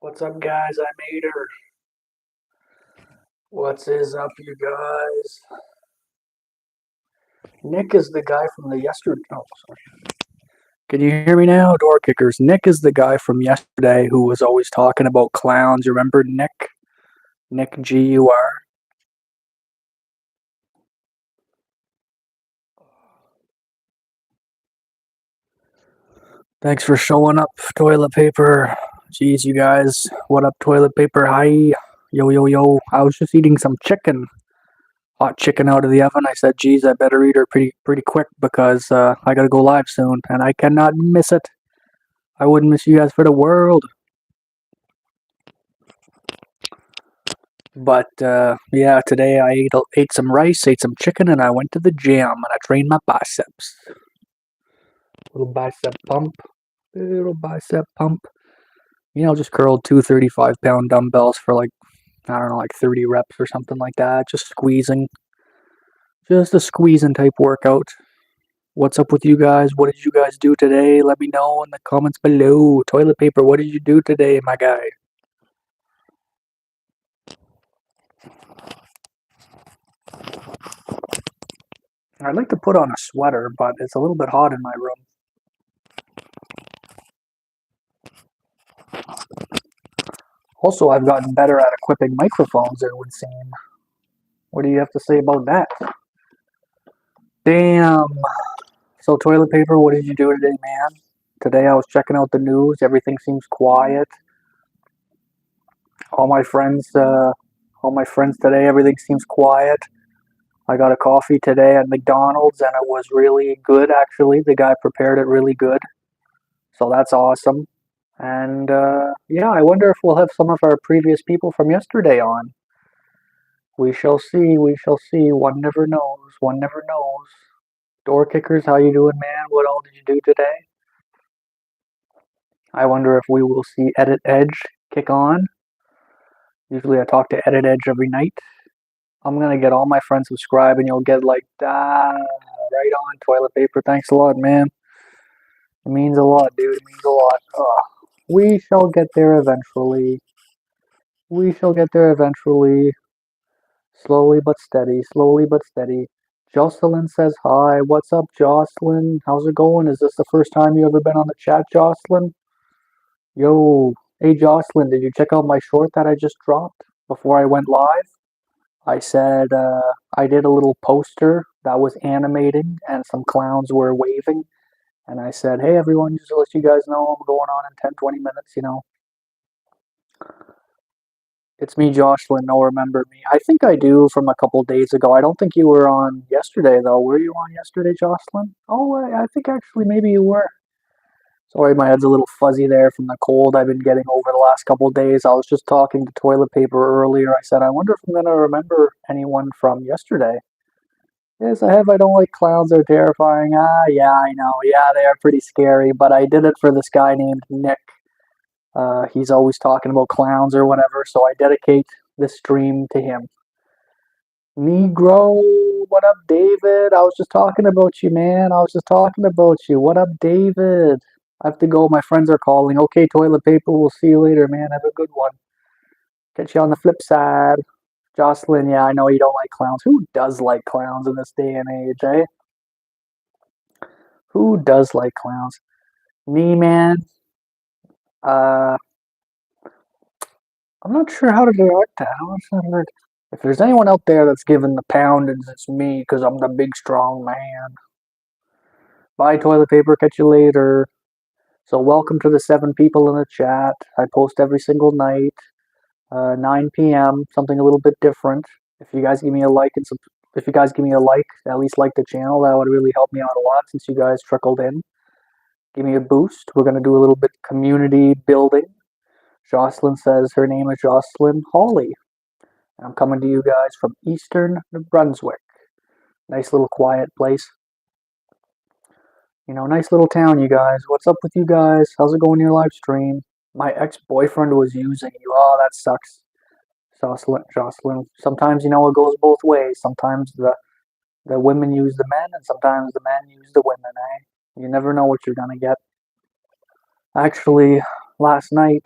What's up, guys? I made her. What's up, you guys? Nick is the guy from the yesterday. Oh, sorry. Can you hear me now? Door kickers. Nick is the guy from yesterday who was always talking about clowns. You remember Nick? Nick Gur. Thanks for showing up, toilet paper. Jeez, you guys. What up, toilet paper? Hi. Yo, yo, yo. I was just eating some chicken. Hot chicken out of the oven. I said, geez, I better eat her pretty quick because I gotta go live soon and I cannot miss it. I wouldn't miss you guys for the world. But yeah, today I ate some rice, ate some chicken, and I went to the gym and I trained my biceps. Little bicep pump, little bicep pump. Just curled two 35-pound dumbbells for like, I don't know, like 30 reps or something like that. Just squeezing. Just a squeezing type workout. What's up with you guys? What did you guys do today? Let me know in the comments below. Toilet paper, what did you do today, my guy? I'd like to put on a sweater, but it's a little bit hot in my room. Also, I've gotten better at equipping microphones, it would seem. What do you have to say about that? Damn. So, toilet paper, what did you do today, man? Today I was checking out the news. Everything seems quiet. All my friends, today, everything seems quiet. I got a coffee today at McDonald's, and it was really good, actually. The guy prepared it really good. So that's awesome. And yeah, I wonder if we'll have some of our previous people from yesterday on. We shall see. We shall see. One never knows. One never knows. Door kickers, how you doing, man? What all did you do today? I wonder if we will see Edit Edge kick on. Usually I talk to Edit Edge every night. I'm gonna get all my friends subscribed, and you'll get like right on toilet paper. Thanks a lot, man. It means a lot, dude. It means a lot. We shall get there eventually. We shall get there eventually. Slowly but steady, slowly but steady. Jocelyn says hi. What's up, Jocelyn? How's it going? Is this the first time you ever been on the chat, Jocelyn? Yo, hey, Jocelyn, did you check out my short that I just dropped before I went live? I said I did a little poster that was animating and some clowns were waving. And I said, hey, everyone, just to let you guys know I'm going on in 10, 20 minutes. It's me, Jocelyn. No, remember me. I think I do from a couple days ago. I don't think you were on yesterday, though. Were you on yesterday, Jocelyn? Oh, I think actually maybe you were. Sorry, my head's a little fuzzy there from the cold I've been getting over the last couple of days. I was just talking to toilet paper earlier. I said, I wonder if I'm going to remember anyone from yesterday. Yes, I have. I don't like clowns. They're terrifying. Yeah, I know. Yeah, they are pretty scary. But I did it for this guy named Nick. He's always talking about clowns or whatever, so I dedicate this stream to him. Negro, what up, David? I was just talking about you, man. I was just talking about you. What up, David? I have to go. My friends are calling. Okay, toilet paper. We'll see you later, man. Have a good one. Catch you on the flip side. Jocelyn, yeah, I know you don't like clowns. Who does like clowns in this day and age, eh? Who does like clowns? Me, man. I'm not sure how to direct that. I'm not sure. If there's anyone out there that's giving the poundings, it's me, because I'm the big, strong man. Bye, toilet paper. Catch you later. So welcome to the 7 people in the chat. I post every single night, 9 p.m., something a little bit different. If you guys give me a like if you guys give me a like, at least like the channel, that would really help me out a lot since you guys trickled in. Give me a boost. We're going to do a little bit community building. Jocelyn says her name is Jocelyn Hawley. I'm coming to you guys from Eastern New Brunswick. Nice little quiet place. Nice little town, you guys. What's up with you guys? How's it going in your live stream? My ex-boyfriend was using you. Oh, that sucks. Jocelyn. Sometimes, it goes both ways. Sometimes the women use the men, and sometimes the men use the women, eh? You never know what you're gonna get. Actually, last night,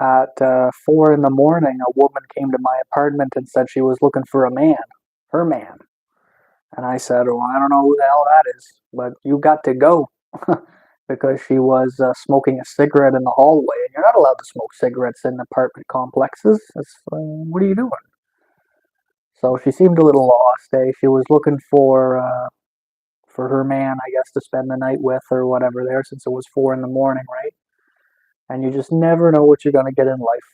At 4 in the morning, a woman came to my apartment and said she was looking for a man, her man. And I said, well, I don't know who the hell that is, but you got to go. Because she was smoking a cigarette in the hallway, and you're not allowed to smoke cigarettes in apartment complexes. What are you doing? So she seemed a little lost. She was looking for her man, I guess, to spend the night with or whatever there, since it was 4 in the morning, right? And you just never know what you're gonna get in life.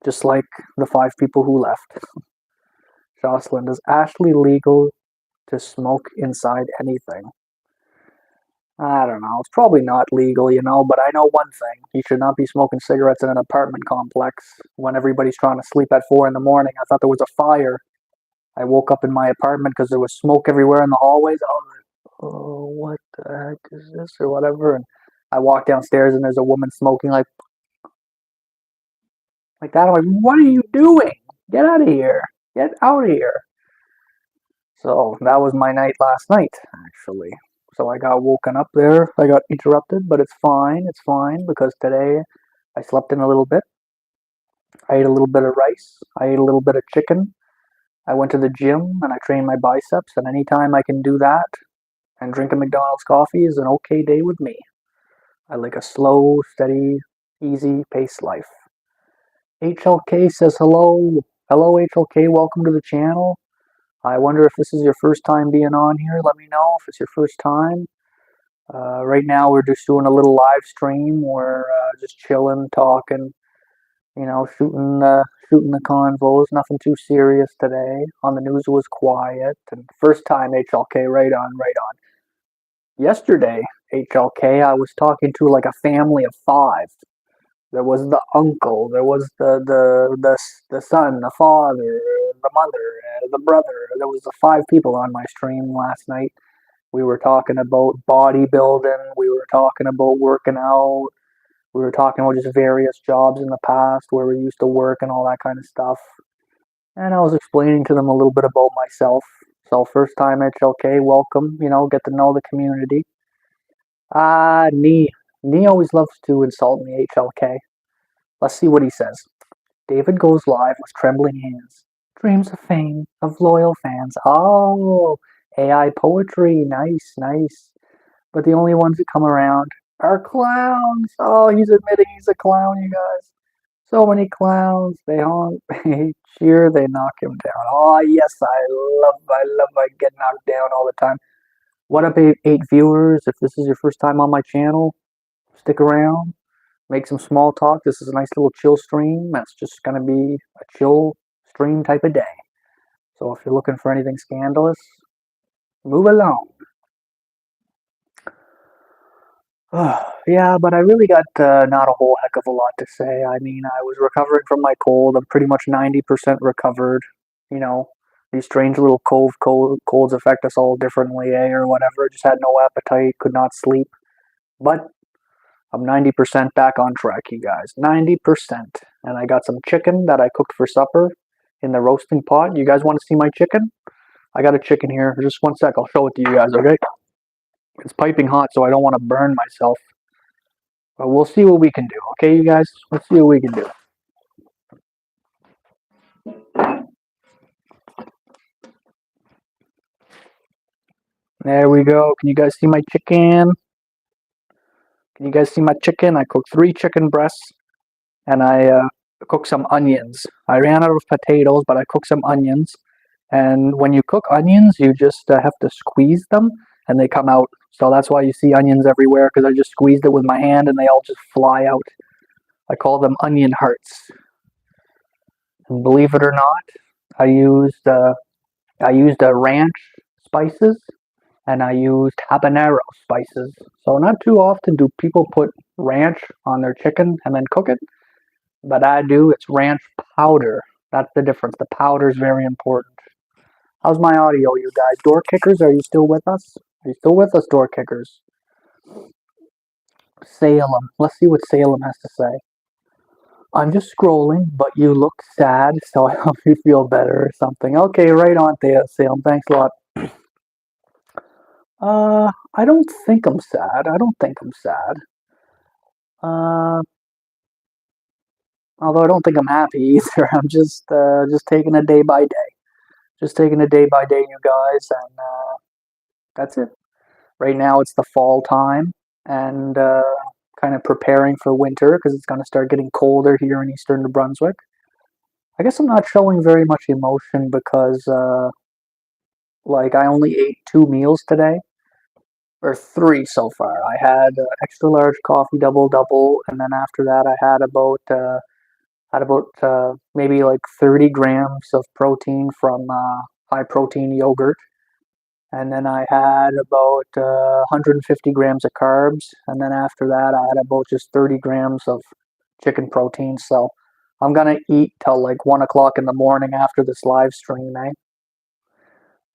Just like the 5 people who left. Jocelyn, is Ashley legal to smoke inside anything? I don't know. It's probably not legal, but I know one thing. You should not be smoking cigarettes in an apartment complex when everybody's trying to sleep at 4 in the morning. I thought there was a fire. I woke up in my apartment because there was smoke everywhere in the hallways. I was like, oh, what the heck is this or whatever? And I walk downstairs and there's a woman smoking like that. I'm like, what are you doing? Get out of here. Get out of here. So that was my night last night, actually. So I got woken up there. I got interrupted, but it's fine. It's fine because today I slept in a little bit. I ate a little bit of rice. I ate a little bit of chicken. I went to the gym and I trained my biceps. And anytime I can do that and drink a McDonald's coffee is an okay day with me. I like a slow, steady, easy pace life. HLK says hello. Hello, HLK. Welcome to the channel. I wonder if this is your first time being on here. Let me know if it's your first time. Right now we're just doing a little live stream. We're just chilling, talking, shooting the convos. Nothing too serious today. On the news it was quiet. And first time HLK, right on, right on. Yesterday, HLK, I was talking to like a family of 5. There was the uncle, there was the son, the father, the mother, the brother. There was the 5 people on my stream last night. We were talking about bodybuilding. We were talking about working out. We were talking about just various jobs in the past where we used to work and all that kind of stuff. And I was explaining to them a little bit about myself. So first time HLK, welcome. Get to know the community. Nee always loves to insult me, HLK. Let's see what he says. David goes live with trembling hands. Dreams of fame, of loyal fans. Oh, AI poetry. Nice, nice. But the only ones that come around are clowns. Oh, he's admitting he's a clown, you guys. So many clowns. They honk, they cheer, they knock him down. Oh, yes, I love I get knocked down all the time. What up, 8 viewers? If this is your first time on my channel, stick around. Make some small talk. This is a nice little chill stream. That's just going to be a chill stream type of day. So if you're looking for anything scandalous, move along. Yeah, but I really got not a whole heck of a lot to say. I mean, I was recovering from my cold. I'm pretty much 90% recovered. These strange little colds affect us all differently, or whatever. Just had no appetite, could not sleep. But I'm 90% back on track, you guys. 90%. And I got some chicken that I cooked for supper in the roasting pot. You guys want to see my chicken? I got a chicken here. Just one sec. I'll show it to you guys, okay? It's piping hot, so I don't want to burn myself. But we'll see what we can do, okay, you guys? Let's see what we can do. There we go. Can you guys see my chicken? Can you guys see my chicken? I cooked 3 chicken breasts, and I cooked some onions. I ran out of potatoes, but I cooked some onions. And when you cook onions, you just have to squeeze them, and they come out. So that's why you see onions everywhere, because I just squeezed it with my hand, and they all just fly out. I call them onion hearts. And believe it or not, I used ranch spices, and I used habanero spices. So not too often do people put ranch on their chicken and then cook it, but I do. It's ranch powder. That's the difference. The powder is very important. How's my audio, you guys? Door kickers, are you still with us? Are you still with us, door kickers? Salem. Let's see what Salem has to say. I'm just scrolling, but you look sad, so I hope you feel better or something. Okay, right on there, Salem. Thanks a lot. I don't think I'm sad. I don't think I'm sad. Uh, although I don't think I'm happy either. I'm just taking it day by day. Just taking it day by day, you guys, and that's it. Right now it's the fall time, and kind of preparing for winter because it's going to start getting colder here in eastern New Brunswick. I guess I'm not showing very much emotion because like I only ate 2 meals today, or three so far. I had extra large coffee double double, and then after that I had about maybe like 30 grams of protein from high protein yogurt, and then I had about 150 grams of carbs, and then after that I had about just 30 grams of chicken protein. So I'm gonna eat till like 1 o'clock in the morning after this live stream, eh?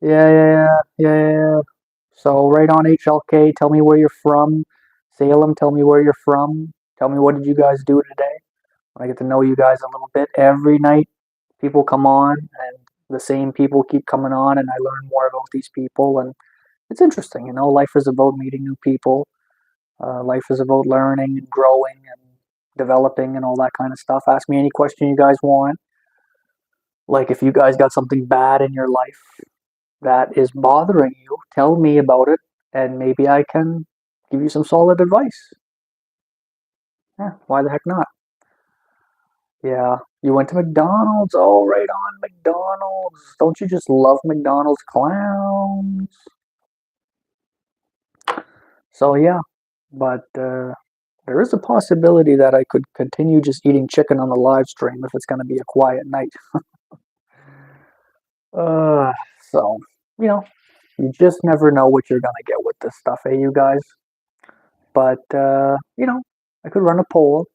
Yeah. So right on HLK, tell me where you're from. Salem, tell me where you're from. Tell me what did you guys do today. I get to know you guys a little bit. Every night people come on and the same people keep coming on and I learn more about these people and it's interesting, life is about meeting new people. Life is about learning and growing and developing and all that kind of stuff. Ask me any question you guys want. Like if you guys got something bad in your life that is bothering you, tell me about it, and maybe I can give you some solid advice. Yeah, why the heck not? Yeah, you went to McDonald's. Oh, right on McDonald's. Don't you just love McDonald's clowns? So yeah, but there is a possibility that I could continue just eating chicken on the live stream if it's going to be a quiet night. Uh, so you know, you just never know what you're going to get with this stuff, eh, you guys? But I could run a poll.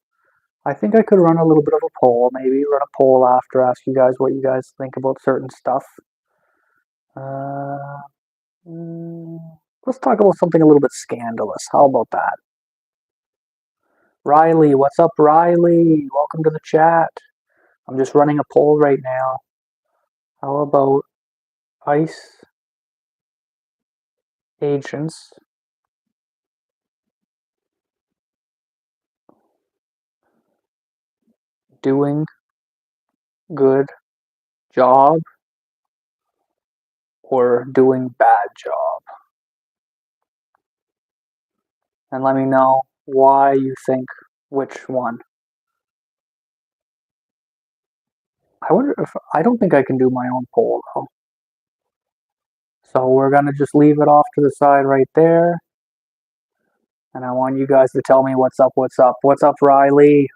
I think I could run a little bit of a poll, maybe run a poll after, ask you guys what you guys think about certain stuff. Uh, let's talk about something a little bit scandalous. How about that? Riley, what's up, Riley? Welcome to the chat. I'm just running a poll right now. How about ICE agents doing good job or doing bad job? And let me know why you think which one. I don't think I can do my own poll though. So we're gonna just leave it off to the side right there. And I want you guys to tell me what's up, what's up. What's up, Riley?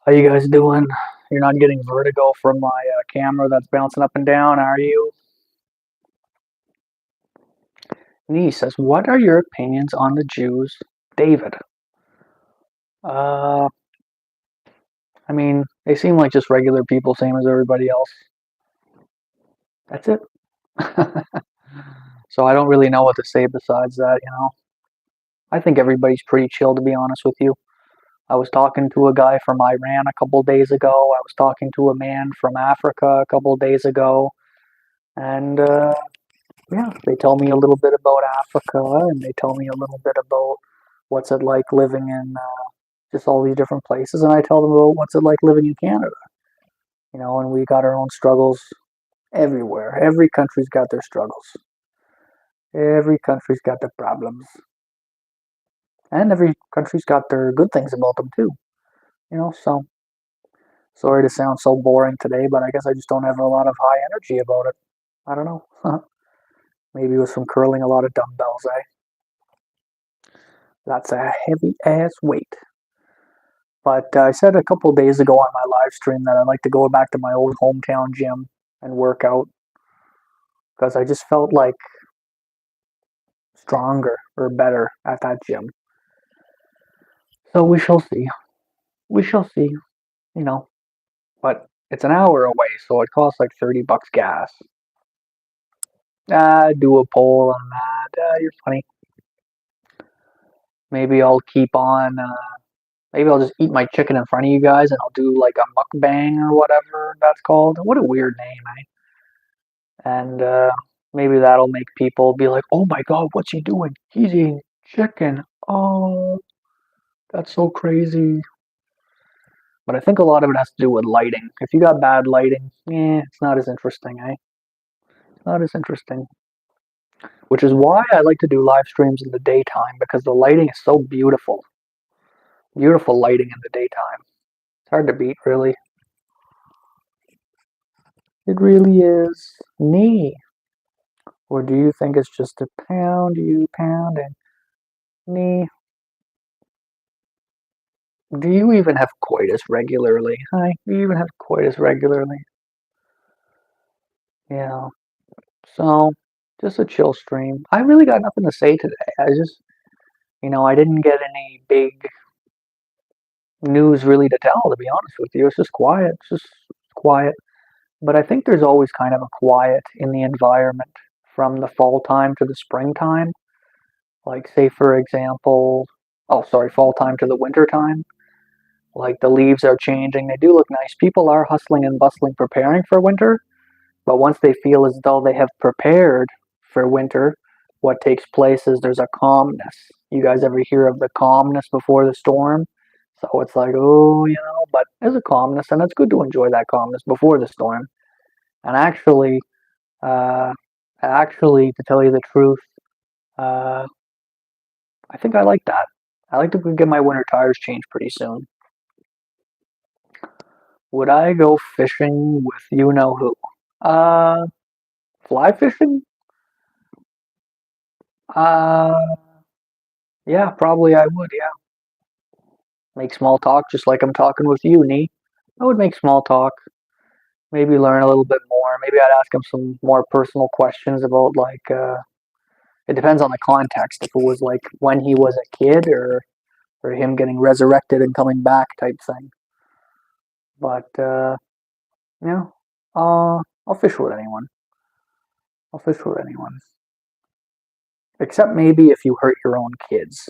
How you guys doing? You're not getting vertigo from my camera that's bouncing up and down, are you? Nee says, what are your opinions on the Jews? David. I mean, they seem like just regular people, same as everybody else. That's it. So I don't really know what to say besides that. I think everybody's pretty chill, to be honest with you. I was talking to a guy from Iran a couple days ago. I was talking to a man from Africa a couple days ago. And yeah, they tell me a little bit about Africa and they tell me a little bit about what's it like living in just all these different places. And I tell them about what's it like living in Canada. And we got our own struggles everywhere. Every country's got their struggles. Every country's got their problems. And every country's got their good things about them too. So sorry to sound so boring today, but I guess I just don't have a lot of high energy about it. I don't know. Maybe it was from curling a lot of dumbbells, eh? That's a heavy ass weight. But I said a couple of days ago on my live stream that I'd like to go back to my old hometown gym and work out because I just felt like stronger or better at that gym. So we shall see. We shall see, you know. But it's an hour away, so it costs like $30 gas. Do a poll on that. You're funny. Maybe I'll keep on. Maybe I'll just eat my chicken in front of you guys, and I'll do like a mukbang or whatever that's called. What a weird name, eh? And maybe that'll make people be like, "Oh my God, what's he doing? He's eating chicken." Oh, That's so crazy. But I think a lot of it has to do with lighting. If you got bad lighting, it's not as interesting, eh? Not as interesting. Which is why I like to do live streams in the daytime because the lighting is so beautiful. Beautiful lighting in the daytime. It's hard to beat, really. It really is. Knee. Or do you think it's just a pound, you pound, and knee? Do you even have coitus regularly? Hi, do you even have coitus regularly? Yeah. So, just a chill stream. I really got nothing to say today. I didn't get any big news really to tell, to be honest with you. It's just quiet. It's just quiet. But I think there's always kind of a quiet in the environment from the fall time to the springtime. Like, say, for example, fall time to the winter time. Like, the leaves are changing. They do look nice. People are hustling and bustling preparing for winter. But once they feel as though they have prepared for winter, what takes place is there's a calmness. You guys ever hear of the calmness before the storm? So it's like, oh, but there's a calmness, and it's good to enjoy that calmness before the storm. And uh, to tell you the truth, uh, I think I like that. I like to get my winter tires changed pretty soon. Would I go fishing with you know who? Uh, Fly fishing? Uh, yeah, probably I would, yeah. Make small talk just like I'm talking with you, Nee. I would make small talk. Maybe learn a little bit more. Maybe I'd ask him some more personal questions about it depends on the context. If it was like when he was a kid or him getting resurrected and coming back type thing. But yeah, I'll fish with anyone. I'll fish with anyone. Except maybe if you hurt your own kids.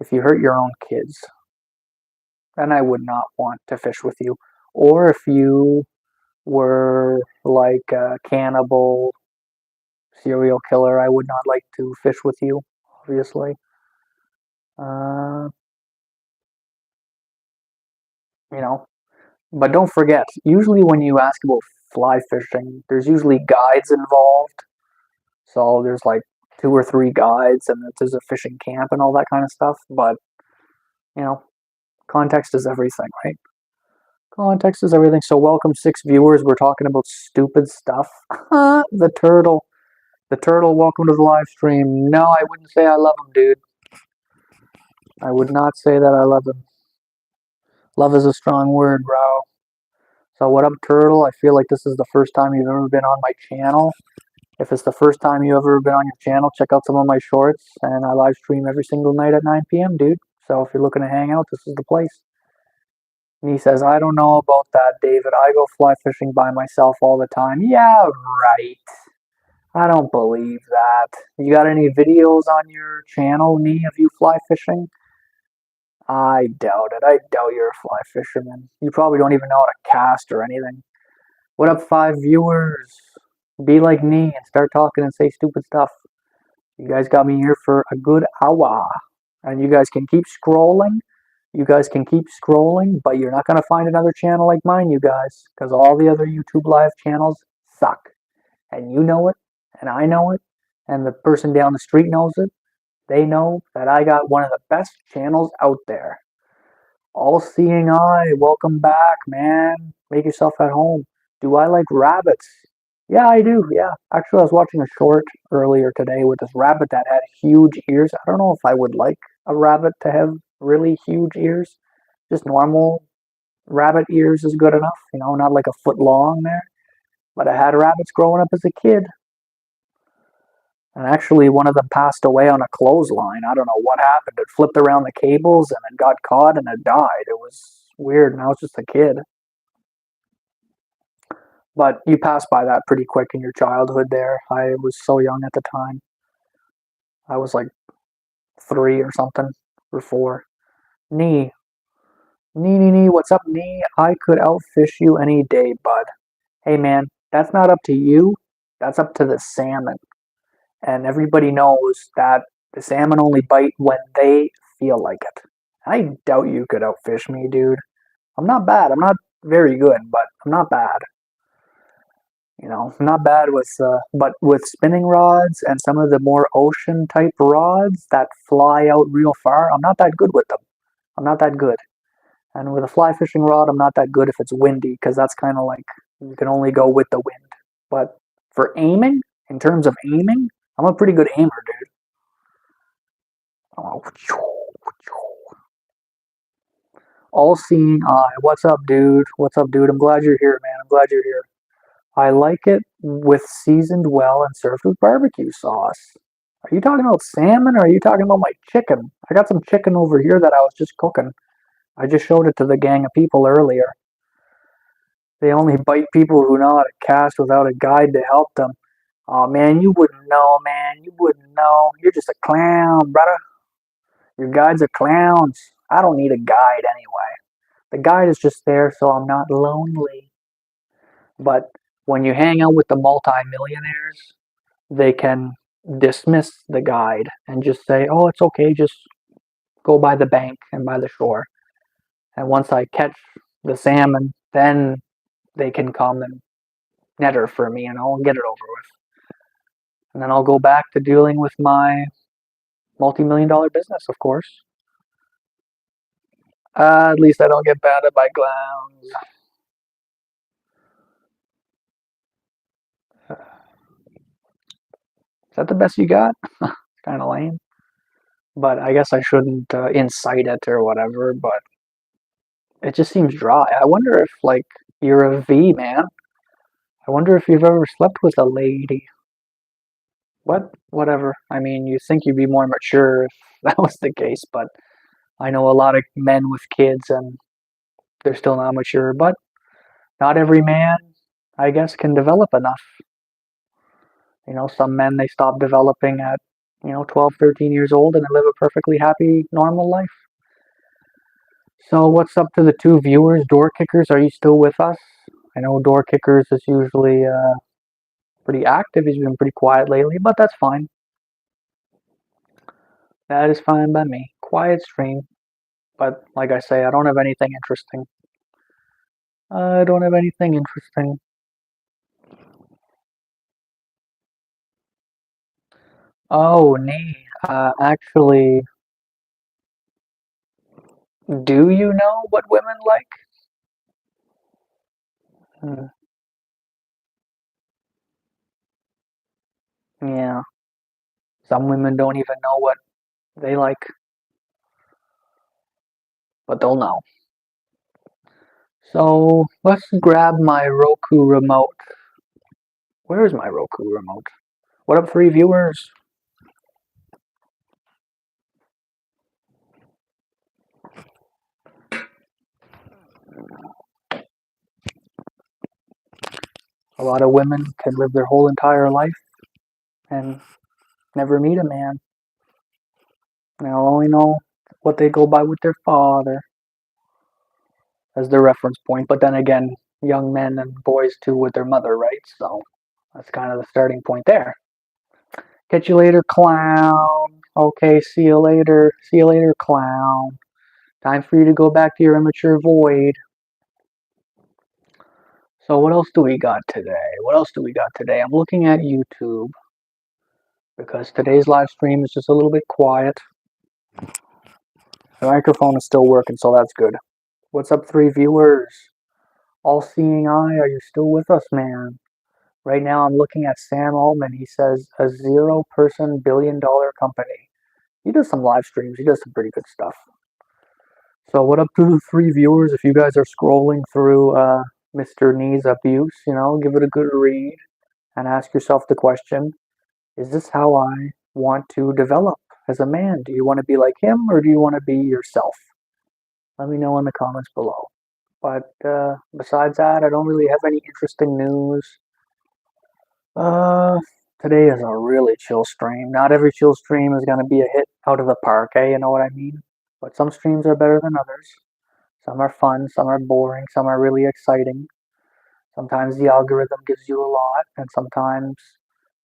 If you hurt your own kids, then I would not want to fish with you. Or if you were like a cannibal serial killer, I would not like to fish with you, obviously. Uh, you know, but don't forget, usually when you ask about fly fishing, there's usually guides involved. So there's like 2 or 3 guides, and there's a fishing camp and all that kind of stuff. But, you know, context is everything, right? Context is everything. So, welcome 6 viewers. We're talking about stupid stuff. The turtle. The turtle, welcome to the live stream. No, I wouldn't say I love him, dude. I would not say that I love him. Love is a strong word, bro. So what up, Turtle? I feel like this is the first time you've ever been on my channel. If it's the first time you've ever been on your channel, check out some of my shorts. And I live stream every single night at 9 p.m., dude. So if you're looking to hang out, this is the place. And he says, I don't know about that, David. I go fly fishing by myself all the time. Yeah, right. I don't believe that. You got any videos on your channel, Nee, of you fly fishing? I doubt it. I doubt you're a fly fisherman. You probably don't even know how to cast or anything. What up, 5 viewers? Be like me and start talking and say stupid stuff. You guys got me here for a good hour. And you guys can keep scrolling. You guys can keep scrolling, but you're not going to find another channel like mine, you guys, because all the other YouTube live channels suck. And you know it, and I know it, and the person down the street knows it. They know that I got one of the best channels out there. All Seeing Eye, welcome back, man. Make yourself at home. Do I like rabbits? Yeah, I do. Yeah. Actually, I was watching a short earlier today with this rabbit that had huge ears. I don't know if I would like a rabbit to have really huge ears. Just normal rabbit ears is good enough, not like a foot long there. But I had rabbits growing up as a kid. And actually, one of them passed away on a clothesline. I don't know what happened. It flipped around the cables and it got caught and it died. It was weird, and I was just a kid. But you pass by that pretty quick in your childhood there. I was so young at the time. I was like 3 or something, or 4. Nee. Nee, what's up, Nee? I could outfish you any day, bud. Hey, man, that's not up to you. That's up to the salmon. And everybody knows that the salmon only bite when they feel like it. I doubt you could outfish me, dude. I'm not bad. I'm not very good, but I'm not bad. Not bad but with spinning rods and some of the more ocean type rods that fly out real far, I'm not that good with them. I'm not that good. And with a fly fishing rod, I'm not that good if it's windy because that's kind of like you can only go with the wind. But for aiming, in terms of aiming, I'm a pretty good aimer, dude. Oh, all seeing eye. What's up, dude? What's up, dude? I'm glad you're here, man. I'm glad you're here. I like it with seasoned well and served with barbecue sauce. Are you talking about salmon or are you talking about my chicken? I got some chicken over here that I was just cooking. I just showed it to the gang of people earlier. They only bite people who know how to cast without a guide to help them. Oh man, you wouldn't know, man. You wouldn't know. You're just a clown, brother. Your guides are clowns. I don't need a guide anyway. The guide is just there so I'm not lonely. But when you hang out with the multimillionaires, they can dismiss the guide and just say, oh, it's okay, just go by the bank and by the shore. And once I catch the salmon, then they can come and netter for me and I'll get it over with. And then I'll go back to dealing with my multi-million-dollar business, of course. At least I don't get battered by clowns. Is that the best you got? Kind of lame. But I guess I shouldn't incite it or whatever, but it just seems dry. I wonder if, like, you're a V, man. I wonder if you've ever slept with a lady. What? Whatever. I mean, you think you'd be more mature if that was the case, but I know a lot of men with kids and they're still not mature, but not every man, I guess, can develop enough. Some men, they stop developing at, 12, 13 years old and they live a perfectly happy, normal life. So, what's up to the two viewers? Door Kickers, are you still with us? I know Door Kickers is usually pretty active. He's been pretty quiet lately, but that's fine. That is fine by me. Quiet stream. But like I say, I don't have anything interesting. I don't have anything interesting. Oh, nee. Actually, do you know what women like? Hmm. Yeah. Some women don't even know what they like, but they'll know. So let's grab my Roku remote. Where is my Roku remote? What up, free viewers? A lot of women can live their whole entire life and never meet a man. They'll only know what they go by with their father as their reference point. But then again, young men and boys too with their mother, right? So that's kind of the starting point there. Catch you later, clown. Okay, see you later. See you later, clown. Time for you to go back to your immature void. So what else do we got today? What else do we got today? I'm looking at YouTube because today's live stream is just a little bit quiet. The microphone is still working, so that's good. What's up, three viewers? All seeing eye, are you still with us, man? Right now I'm looking at Sam Altman. He says a 0-person billion-dollar company. He does some live streams. He does some pretty good stuff. So what up to the three viewers? If you guys are scrolling through Mr. Knee's abuse, give it a good read and ask yourself the question, is this how I want to develop as a man? Do you want to be like him or do you want to be yourself? Let me know in the comments below. But besides that, I don't really have any interesting news. Today is a really chill stream. Not every chill stream is going to be a hit out of the park, you know what I mean? But some streams are better than others. Some are fun, some are boring, some are really exciting. Sometimes the algorithm gives you a lot, and sometimes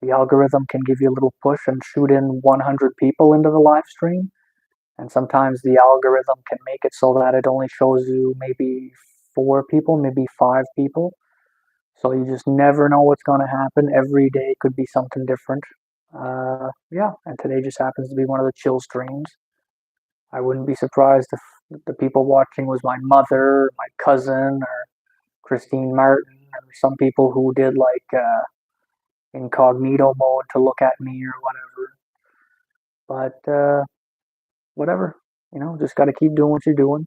the algorithm can give you a little push and shoot in 100 people into the live stream. And sometimes the algorithm can make it so that it only shows you maybe 4 people, maybe 5 people. So you just never know what's going to happen. Every day could be something different. Yeah, and today just happens to be one of the chill streams. I wouldn't be surprised if the people watching was my mother, my cousin, or Christine Martin, or some people who did like incognito mode to look at me or whatever. But whatever, just got to keep doing what you're doing.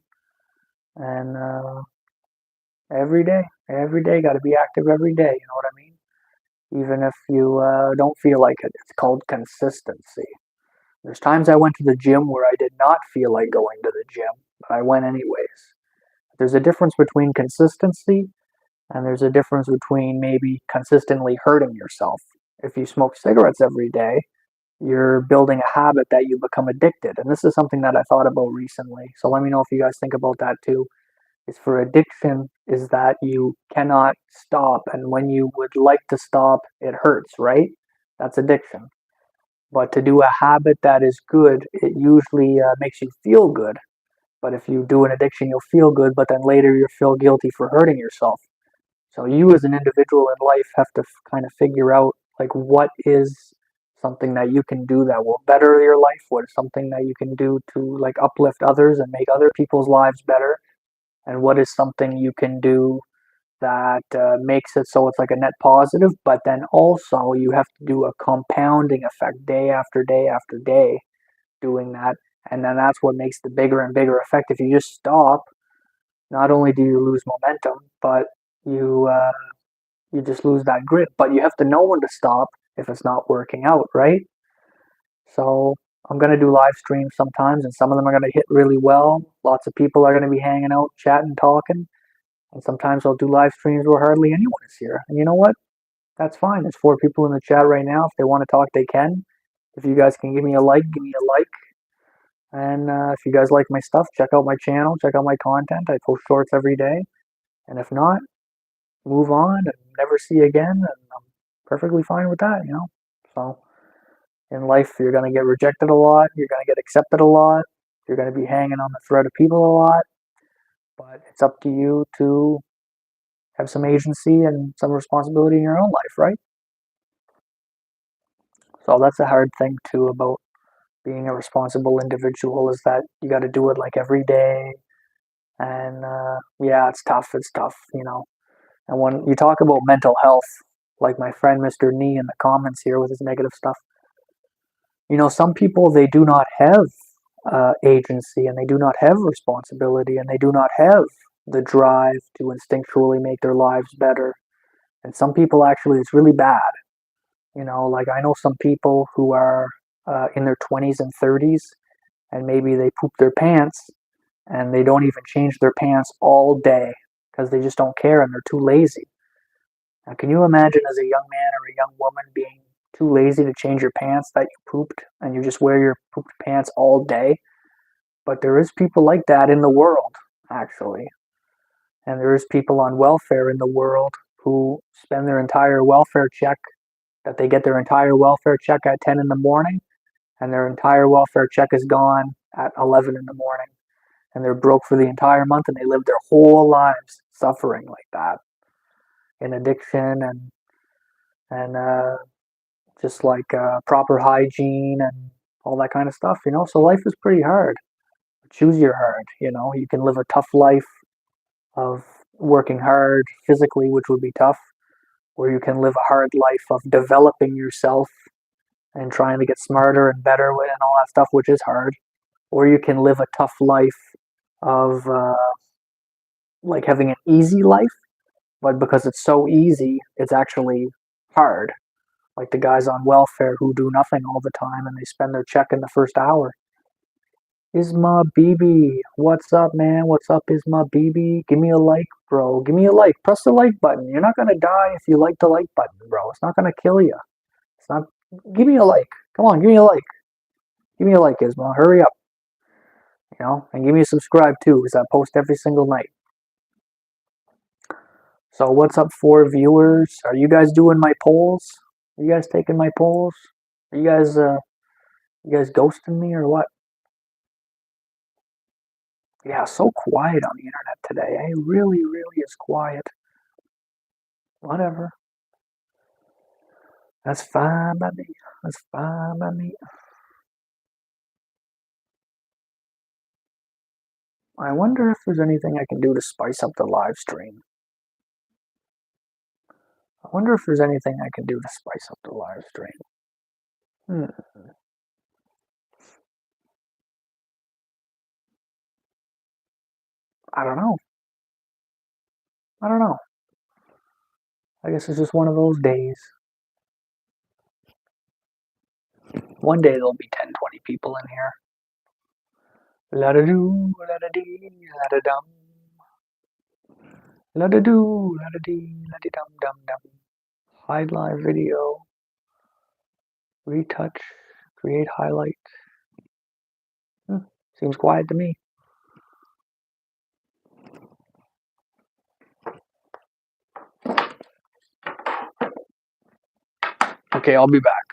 And every day, got to be active every day. You know what I mean? Even if you don't feel like it, it's called consistency. There's times I went to the gym where I did not feel like going to the gym, but I went anyways. There's a difference between consistency and there's a difference between maybe consistently hurting yourself. If you smoke cigarettes every day, you're building a habit that you become addicted. And this is something that I thought about recently. So let me know if you guys think about that too. Is for addiction is that you cannot stop. And when you would like to stop, it hurts, right? That's addiction. But to do a habit that is good, it usually makes you feel good. But if you do an addiction, you'll feel good, but then later you'll feel guilty for hurting yourself. So you as an individual in life have to kind of figure out like what is something that you can do that will better your life, what is something that you can do to like uplift others and make other people's lives better, and what is something you can do that makes it so it's like a net positive, but then also you have to do a compounding effect day after day after day doing that. And then that's what makes the bigger and bigger effect. If you just stop, not only do you lose momentum, but you you just lose that grit. But you have to know when to stop if it's not working out, right? So I'm gonna do live streams sometimes, and some of them are gonna hit really well. Lots of people are gonna be hanging out, chatting, talking, and sometimes I'll do live streams where hardly anyone is here. And you know what? That's fine. There's 4 people in the chat right now. If they want to talk, they can. If you guys can give me a like, give me a like. And if you guys like my stuff, check out my channel, check out my content. I post shorts every day. And if not, move on and never see you again. And I'm perfectly fine with that. So in life, you're going to get rejected a lot. You're going to get accepted a lot. You're going to be hanging on the thread of people a lot. But it's up to you to have some agency and some responsibility in your own life, right? So that's a hard thing too about being a responsible individual is that you got to do it like every day. And yeah, it's tough. It's tough. And when you talk about mental health, like my friend Mr. Nee in the comments here with his negative stuff, some people they do not have agency and they do not have responsibility and they do not have the drive to instinctually make their lives better. And some people actually, it's really bad. Like I know some people who are in their 20s and 30s, and maybe they poop their pants and they don't even change their pants all day because they just don't care and they're too lazy. Now, can you imagine as a young man or a young woman being too lazy to change your pants that you pooped and you just wear your pooped pants all day? But there is people like that in the world, actually. And there is people on welfare in the world who spend their entire welfare check, that they get their entire welfare check at 10 in the morning, and their entire welfare check is gone at 11 in the morning. And they're broke for the entire month and they live their whole lives suffering like that in addiction and just like proper hygiene and all that kind of stuff. So life is pretty hard. Choose your hard. You can live a tough life of working hard physically, which would be tough, or you can live a hard life of developing yourself and trying to get smarter and better and all that stuff, which is hard. Or you can live a tough life of like having an easy life, but because it's so easy, it's actually hard. Like the guys on welfare who do nothing all the time and they spend their check in the first hour. Isma BB, what's up, man? What's up, Isma BB? Give me a like, bro. Give me a like. Press the like button. You're not gonna die if you like the like button, bro. It's not gonna kill you. It's not. Give me a like. Come on, give me a like. Give me a like, Isma. Hurry up. And give me a subscribe too, because I post every single night. So what's up, 4 viewers? Are you guys doing my polls? Are you guys taking my polls? Are you guys ghosting me or what? Yeah, so quiet on the internet today. It really, really is quiet. Whatever. That's fine by me. That's fine by me. I wonder if there's anything I can do to spice up the live stream. I wonder if there's anything I can do to spice up the live stream. I don't know. I don't know. I guess it's just one of those days. One day there'll be 10, 20 people in here. La da doo, la da dee, la da dum. La da doo, la da dee, la dee dum dum dum. Hide live video. Retouch. Create highlight. Seems quiet to me. Okay, I'll be back.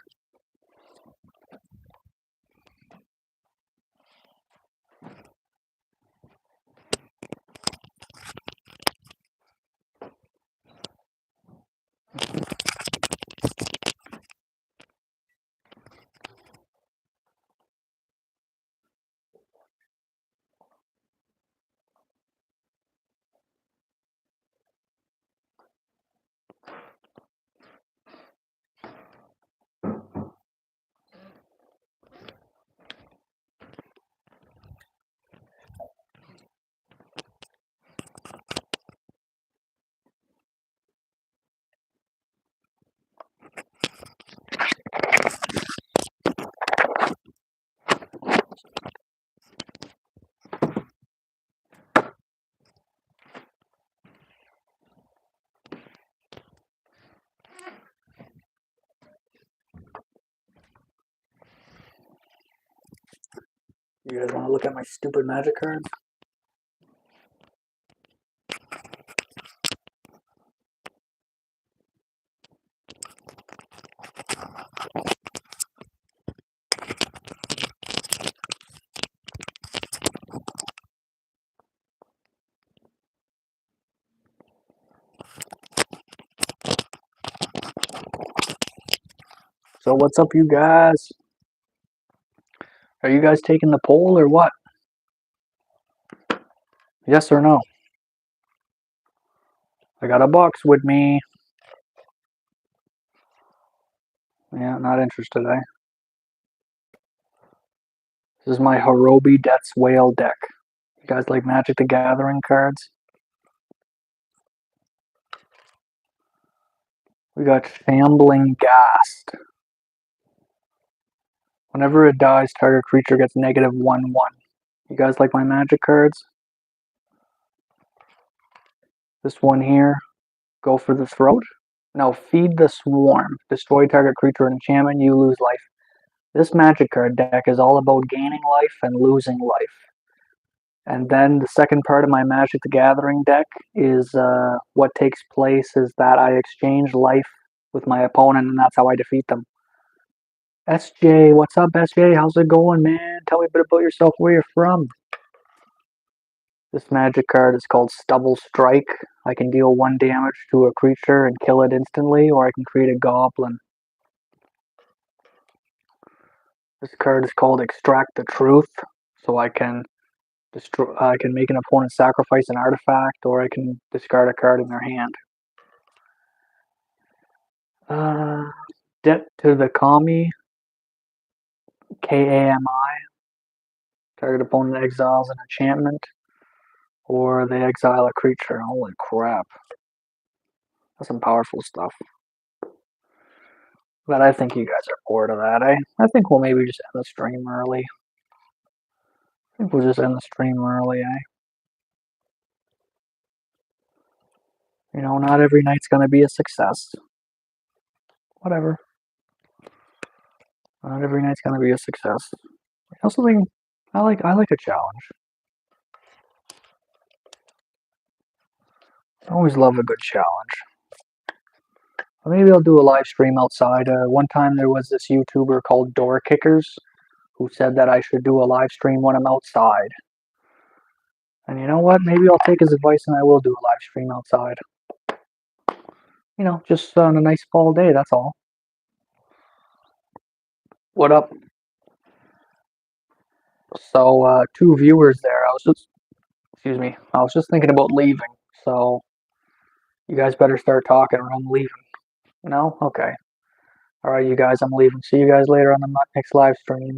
You guys want to look at my stupid magic cards? So what's up, you guys? Are you guys taking the poll or what? Yes or no? I got a box with me. Yeah, not interested, eh? This is my Horobi Death's Whale deck. You guys like Magic the Gathering cards? We got Shambling Ghast. Whenever it dies, target creature gets -1/1. You guys like my Magic cards? This one here, go for the throat. No, feed the swarm. Destroy target creature enchantment, you lose life. This Magic card deck is all about gaining life and losing life. And then the second part of my Magic the Gathering deck is what takes place is that I exchange life with my opponent, and that's how I defeat them. SJ, what's up, SJ? How's it going, man? Tell me a bit about yourself, where you're from. This Magic card is called Stubble Strike. I can deal 1 damage to a creature and kill it instantly, or I can create a goblin. This card is called Extract the Truth, so I can make an opponent sacrifice an artifact, or I can discard a card in their hand. Debt to the Kami, Kami. Target opponent exiles an enchantment, or they exile a creature. Holy crap. That's some powerful stuff. But I think you guys are bored of that, eh? I think we'll maybe just end the stream early. I think we'll just end the stream early, eh? You know, not every night's gonna be a success. Whatever. Not every night's gonna be a success. I also think I like a challenge. I always love a good challenge. Maybe I'll do a live stream outside. One time there was this YouTuber called Door Kickers who said that I should do a live stream when I'm outside. And you know what? Maybe I'll take his advice and I will do a live stream outside. You know, just on a nice fall day, that's all. What up? So, 2 viewers there. Excuse me, I was just thinking about leaving. So, you guys better start talking or I'm leaving. No? Okay. Alright, you guys, I'm leaving. See you guys later on the next live stream.